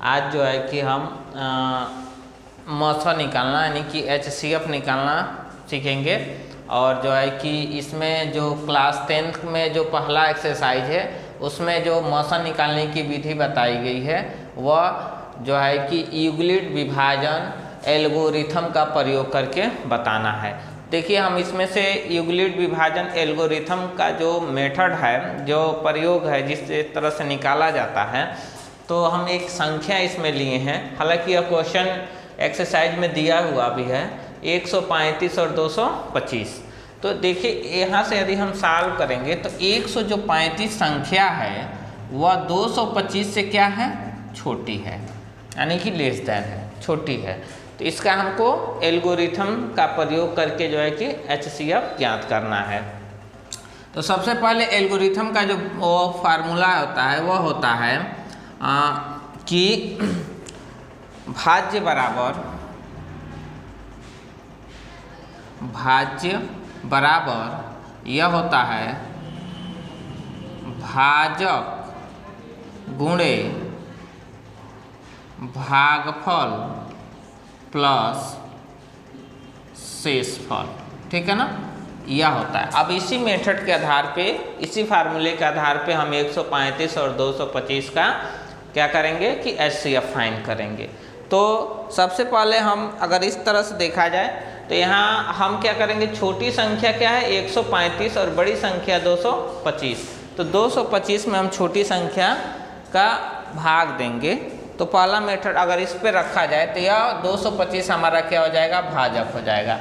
आज जो है कि हम मौसा निकालना यानी कि HCF निकालना सीखेंगे। और जो है कि इसमें जो क्लास 10th में जो पहला एक्सरसाइज है उसमें जो मौसा निकालने की विधि बताई गई है वह जो है कि यूक्लिड विभाजन एल्गोरिथम का प्रयोग करके बताना है। देखिए हम इसमें से यूक्लिड विभाजन एल्गोरिथम का जो मेथड है, जो प्रयोग है, जिस तरह से निकाला जाता है, तो हम एक संख्या इसमें लिए हैं। हालांकि यह क्वेश्चन एक्सरसाइज में दिया हुआ भी है 135 और 225। तो देखिए यहाँ से यदि हम सॉल्व करेंगे तो 135 संख्या है वह 225 से क्या है, छोटी है, यानी कि लेस देन है, छोटी है। तो इसका हमको एल्गोरिथम का प्रयोग करके जो है कि HCF ज्ञात करना है। तो सबसे पहले एल्गोरिथम का जो वो फार्मूला होता है वह होता है कि भाज्य बराबर यह होता है भाजक गुणे भागफल प्लस शेषफल, ठीक है ना, यह होता है। अब इसी मेथड के आधार पे, इसी फार्मूले के आधार पे हम 135 और 225 का क्या करेंगे कि HCF फाइंड करेंगे। तो सबसे पहले हम अगर इस तरह से देखा जाए तो यहाँ हम क्या करेंगे, छोटी संख्या क्या है 135 और बड़ी संख्या 225। तो 225 में हम छोटी संख्या का भाग देंगे। तो पहला मेथड अगर इस पे रखा जाए तो यह 225 हमारा क्या हो जाएगा, भाजक हो जाएगा।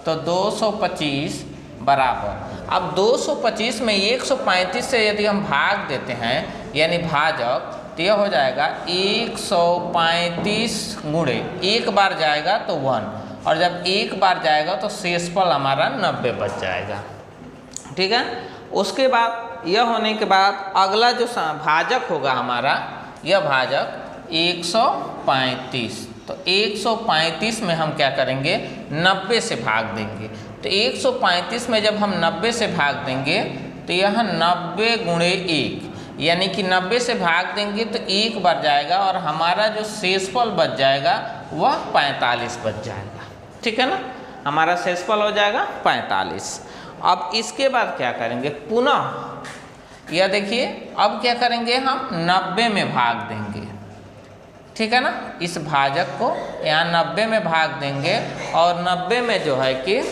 तो 225 बराबर, अब 225 में 135 से यदि हम भाग देते हैं यानी भाजक, तो यह हो जाएगा 135 गुणे, एक बार जाएगा तो 1, और जब एक बार जाएगा तो शेषफल हमारा 90 बच जाएगा, ठीक है। उसके बाद यह होने के बाद अगला जो भाजक होगा हमारा, यह भाजक 135। तो 135 में हम क्या करेंगे, 90 से भाग देंगे। तो 135 में जब हम 90 से भाग देंगे तो यह 90 गुणे 1, यानी कि 90 से भाग देंगे तो एक बार जाएगा और हमारा जो शेषफल बच जाएगा वह 45 बच जाएगा, ठीक है ना, हमारा शेषफल हो जाएगा 45। अब इसके बाद क्या करेंगे, पुनः यह देखिए अब क्या करेंगे, हम 90 में भाग देंगे, ठीक है ना, इस भाजक को यहाँ 90 में भाग देंगे और 90 में जो है कि,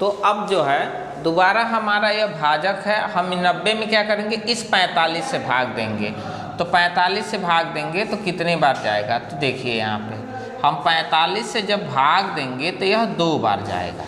तो अब जो है दोबारा हमारा यह भाजक है, हम 90 में क्या करेंगे, इस 45 से भाग देंगे। तो 45 से भाग देंगे तो कितने बार जाएगा, तो देखिए यहाँ पे हम 45 से जब भाग देंगे तो यह 2 बार जाएगा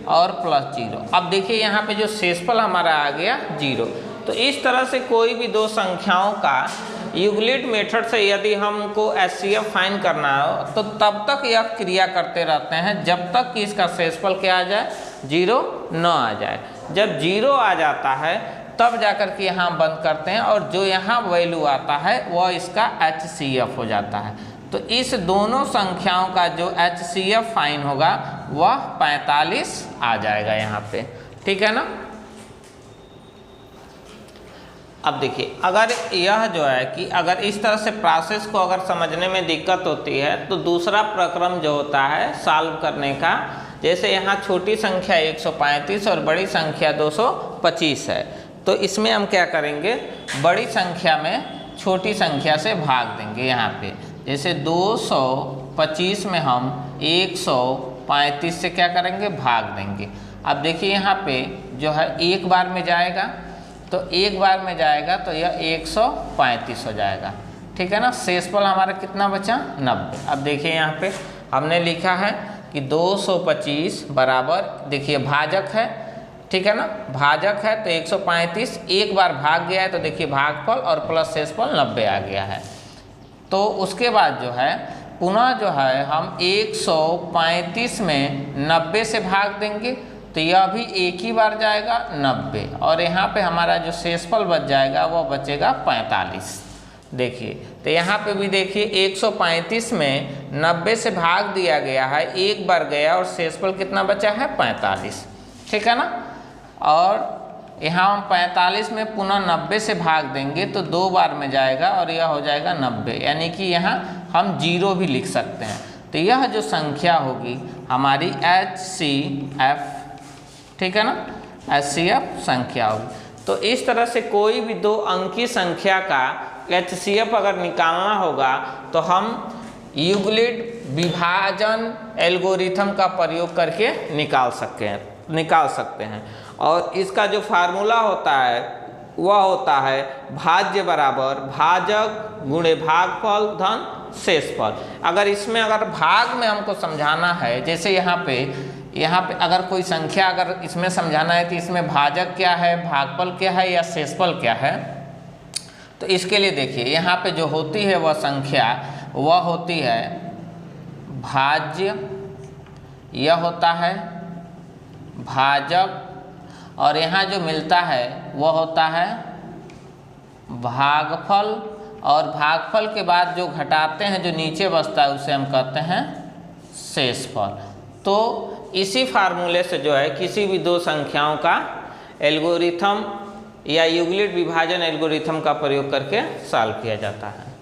और प्लस 0। अब देखिए यहाँ पे जो शेषफल हमारा आ गया 0। तो इस तरह से कोई भी दो संख्याओं का यूक्लिड मेथड से यदि हमको HCF फाइंड करना हो तो तब तक यह क्रिया करते रहते हैं जब तक कि इसका शेषफल क्या आ जाए, 0 न आ जाए। जब 0 आ जाता है तब जाकर के यहाँ बंद करते हैं और जो यहाँ वैल्यू आता है वह इसका HCF हो जाता है। तो इस दोनों संख्याओं का जो HCF फाइंड होगा वह 45 आ जाएगा यहाँ पे, ठीक है ना। अब देखिए अगर यह जो है कि अगर इस तरह से प्रोसेस को अगर समझने में दिक्कत होती है तो दूसरा प्रक्रम जो होता है सॉल्व करने का, जैसे यहाँ छोटी संख्या 135 और बड़ी संख्या 225 है, तो इसमें हम क्या करेंगे, बड़ी संख्या में छोटी संख्या से भाग देंगे। यहाँ पे जैसे 225 में हम 135 से क्या करेंगे, भाग देंगे। अब देखिए यहाँ पे जो है एक बार में जाएगा, तो एक बार में जाएगा तो यह 135 हो जाएगा, ठीक है ना। शेषफल हमारा कितना बचा, 90। अब देखिए यहाँ पे हमने लिखा है कि 225 बराबर, देखिए भाजक है, ठीक है ना, भाजक है तो 135, एक बार भाग गया है तो देखिए भागफल और प्लस शेषफल 90 आ गया है। तो उसके बाद जो है पुनः जो है हम 135 में 90 से भाग देंगे तो यह भी एक ही बार जाएगा 90, और यहाँ पे हमारा जो शेषफल बच जाएगा वह बचेगा 45। देखिए तो यहाँ पे भी देखिए 135 में 90 से भाग दिया गया है, एक बार गया और शेषफल कितना बचा है 45, ठीक है ना। और यहाँ हम 45 में पुनः 90 से भाग देंगे तो 2 बार में जाएगा और यह हो जाएगा 90, यानी कि यहाँ हम 0 भी लिख सकते हैं। तो यह जो संख्या होगी हमारी HCF, ठीक है ना, HCF संख्या होगी। तो इस तरह से कोई भी 2 अंकीय संख्या का HCF अगर निकालना होगा तो हम यूक्लिड विभाजन एल्गोरिथम का प्रयोग करके निकाल सकते हैं। और इसका जो फार्मूला होता है वह होता है भाज्य बराबर भाजक गुणे भागफल धन शेषफल। अगर इसमें अगर भाग में हमको समझाना है, जैसे यहाँ पे अगर कोई संख्या अगर इसमें समझाना है तो इसमें भाजक क्या है, भागफल क्या है या शेषफल क्या है, तो इसके लिए देखिए यहाँ पे जो होती है वह संख्या वह होती है भाज्य, यह होता है भाजक, और यहाँ जो मिलता है वह होता है भागफल, और भागफल के बाद जो घटाते हैं जो नीचे बचता है उसे हम कहते हैं शेषफल। तो इसी फार्मूले से जो है किसी भी 2 संख्याओं का एल्गोरिथम या यूक्लिड विभाजन एल्गोरिथम का प्रयोग करके सॉल्व किया जाता है।